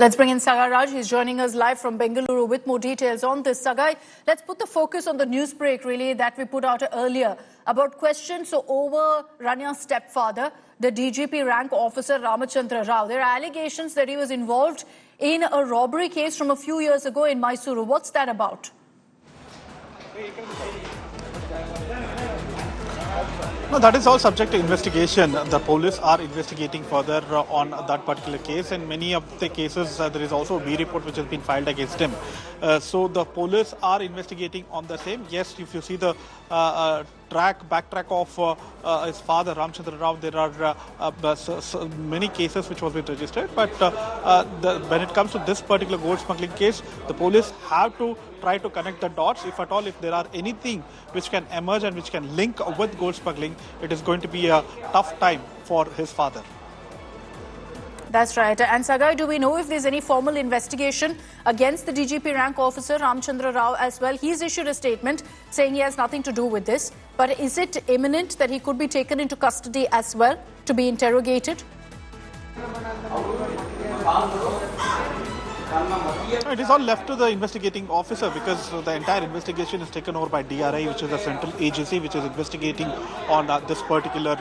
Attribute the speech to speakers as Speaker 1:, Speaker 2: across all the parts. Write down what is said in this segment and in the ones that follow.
Speaker 1: Let's bring in Sagai Raj. He's joining us live from Bengaluru with more details on this. Sagai, let's put the focus on the news break, really, that we put out earlier about questions over Ranya's stepfather, the DGP rank officer Ramachandra Rao. There are allegations that he was involved in a robbery case from a few years ago in Mysuru. What's that about?
Speaker 2: No, that is all subject to investigation. The police are investigating further on that particular case. In many of the cases, there is also a B report which has been filed against him. So the police are investigating on the same. Yes, if you see the backtrack of his father, Ramachandra Rao, there are many cases which was been registered. But when it comes to this particular gold smuggling case, the police have to try to connect the dots. If at all, if there are anything which can emerge and which can link with gold smuggling, it is going to be a tough time for his father.
Speaker 1: That's right. And Sagai, do we know if there's any formal investigation against the DGP rank officer, Ramachandra Rao, as well? He's issued a statement saying he has nothing to do with this. But is it imminent that he could be taken into custody as well to be interrogated?
Speaker 2: It is all left to the investigating officer because the entire investigation is taken over by DRI, which is a central agency which is investigating on this particular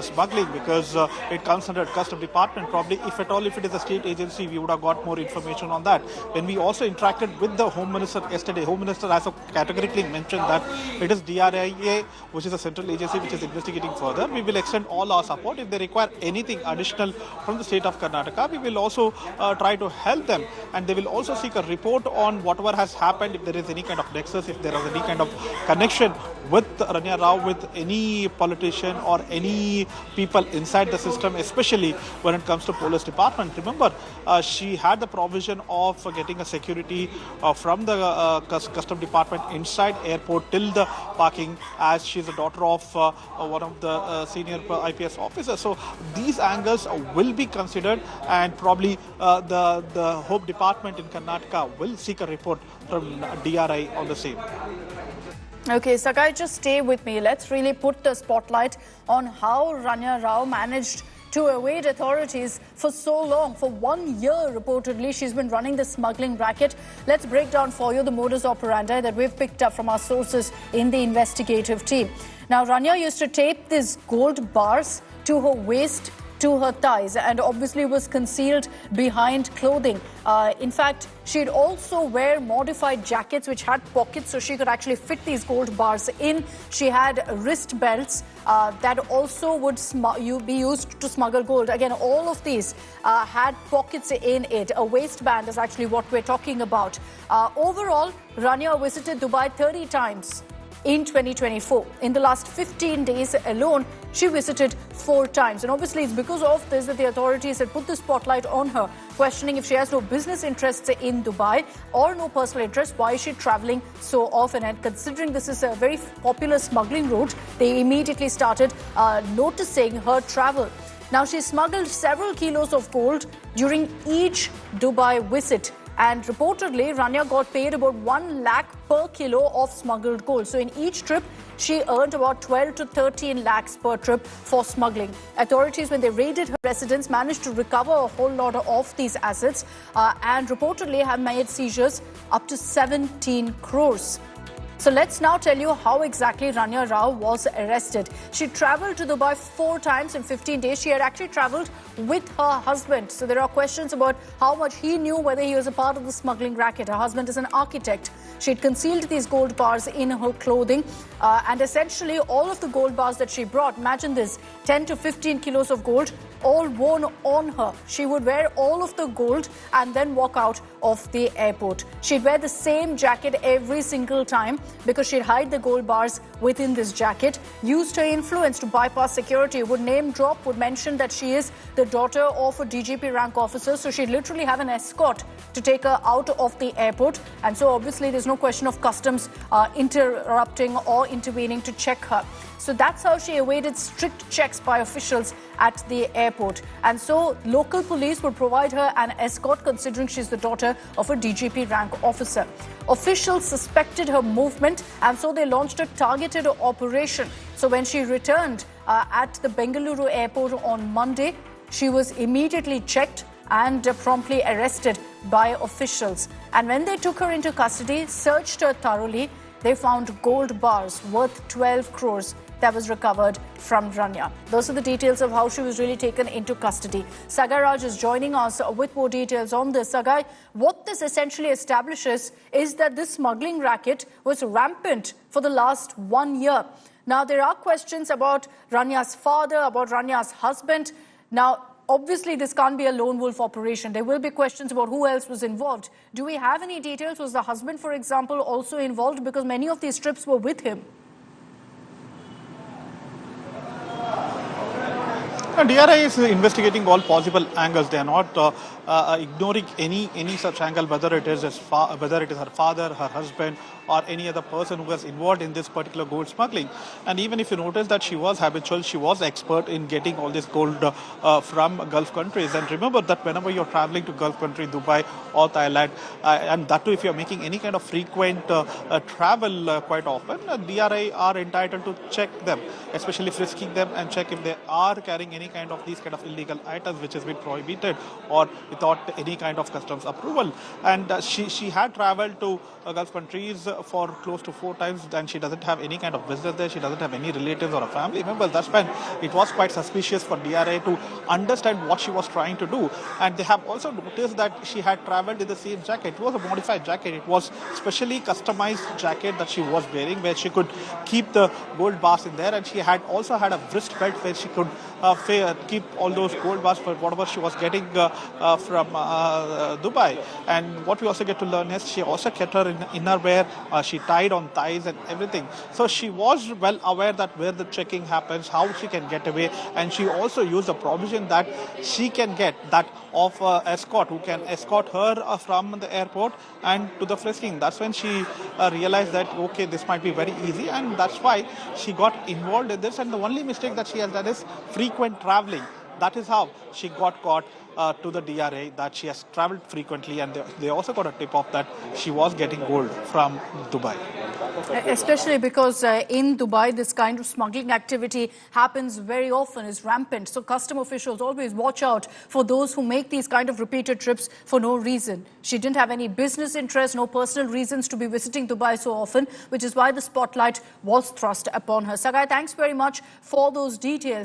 Speaker 2: smuggling, because it comes under Customs Department. Probably, if at all, if it is a state agency, we would have got more information on that. When we also interacted with the Home Minister yesterday, Home Minister has categorically mentioned that it is DRIA, which is a central agency which is investigating further. We will extend all our support. If they require anything additional from the state of Karnataka, we will also try to help them. And they will also seek a report on whatever has happened, if there is any kind of nexus, if there is any kind of connection with Ranya Rao, with any politician or any people inside the system, especially when it comes to police department. Remember, she had the provision of getting a security from the Customs Department inside airport till the parking, as she's a daughter of one of the senior IPS officers. So these angles will be considered, and probably the Home Department in Karnataka will seek a report from DRI on the same.
Speaker 1: Okay, Sagai, just stay with me. Let's really put the spotlight on how Ranya Rao managed to evade authorities for so long. For 1 year, reportedly, she's been running the smuggling racket. Let's break down for you the modus operandi that we've picked up from our sources in the investigative team. Now, Ranya used to tape these gold bars to her waist, to her thighs, and obviously was concealed behind clothing. In fact, she'd also wear modified jackets which had pockets so she could actually fit these gold bars in. She had wrist belts that also would be used to smuggle gold. Again, all of these had pockets in it. A waistband is actually what we're talking about. Overall, Ranya visited Dubai 30 times in 2024. In the last 15 days alone, she visited 4 times. And obviously, it's because of this that the authorities had put the spotlight on her, questioning if she has no business interests in Dubai or no personal interest, why is she traveling so often? And considering this is a very popular smuggling route, they immediately started noticing her travel. Now, she smuggled several kilos of gold during each Dubai visit. And reportedly, Ranya got paid about 1 lakh per kilo of smuggled gold. So in each trip, she earned about 12 to 13 lakhs per trip for smuggling. Authorities, when they raided her residence, managed to recover a whole lot of these assets and reportedly have made seizures up to 17 crores. So let's now tell you how exactly Ranya Rao was arrested. She traveled to Dubai 4 times in 15 days. She had actually traveled with her husband. So there are questions about how much he knew, whether he was a part of the smuggling racket. Her husband is an architect. She had concealed these gold bars in her clothing. And essentially, all of the gold bars that she brought, imagine this, 10 to 15 kilos of gold, all worn on her. She would wear all of the gold and then walk out of the airport. She'd wear the same jacket every single time because she'd hide the gold bars within this jacket, used her influence to bypass security, would name drop, would mention that she is the daughter of a DGP rank officer. So she'd literally have an escort to take her out of the airport. And so obviously there's no question of customs interrupting or intervening to check her. So that's how she evaded strict checks by officials at the airport. And so local police would provide her an escort, considering she's the daughter of a DGP rank officer. Officials suspected her movement, and so they launched a targeted operation. So when she returned at the Bengaluru airport on Monday, she was immediately checked. and promptly arrested by officials. And when they took her into custody, searched her thoroughly, they found gold bars worth 12 crores that was recovered from Ranya. Those are the details of how she was really taken into custody. Sagai Raj is joining us with more details on this. Sagai, what this essentially establishes is that this smuggling racket was rampant for the last 1 year. Now, there are questions about Ranya's father, about Ranya's husband. Now, obviously, this can't be a lone wolf operation. There will be questions about who else was involved. Do we have any details? Was the husband, for example, also involved? Because many of these trips were with him.
Speaker 2: DRI is investigating all possible angles. They are not ignoring any such angle, whether it is her father, her husband, or any other person who was involved in this particular gold smuggling. And even if you notice that she was habitual, she was expert in getting all this gold from Gulf countries. And remember that whenever you're traveling to Gulf country, Dubai or Thailand, and that too if you're making any kind of frequent travel quite often, DRI are entitled to check them, especially frisking them and check if they are carrying any kind of these kind of illegal items which has been prohibited or without any kind of customs approval. And she had traveled to Gulf countries for close to 4 times, and she doesn't have any kind of business there. She doesn't have any relatives or a family member. That's when it was quite suspicious for DRI to understand what she was trying to do. And they have also noticed that she had traveled in the same jacket. It was a modified jacket. It was specially customized jacket that she was wearing, where she could keep the gold bars in there, and she had also had a wrist belt where she could keep all those gold bars for whatever she was getting from Dubai. And what we also get to learn is she also kept her innerwear. She tied on ties and everything. So she was well aware that where the checking happens, how she can get away, and she also used a provision that she can get that of escort who can escort her from the airport and to the frisking. That's when she realized that okay, this might be very easy, and that's why she got involved in this. And the only mistake that she has done is frequent traveling. That is how she got caught to the DRA, that she has traveled frequently, and they also got a tip off that she was getting gold from Dubai.
Speaker 1: Especially because in Dubai, this kind of smuggling activity happens very often, is rampant. So custom officials always watch out for those who make these kind of repeated trips for no reason. She didn't have any business interest, no personal reasons to be visiting Dubai so often, which is why the spotlight was thrust upon her. Sagai, thanks very much for those details.